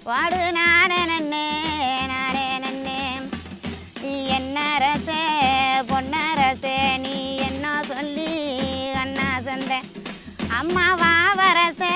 வாடு நானே நன்னே என்ன ரசே பொன்னரசே நீ என்ன சொல்லி அண்ணா சந்த அம்மா வாவரசே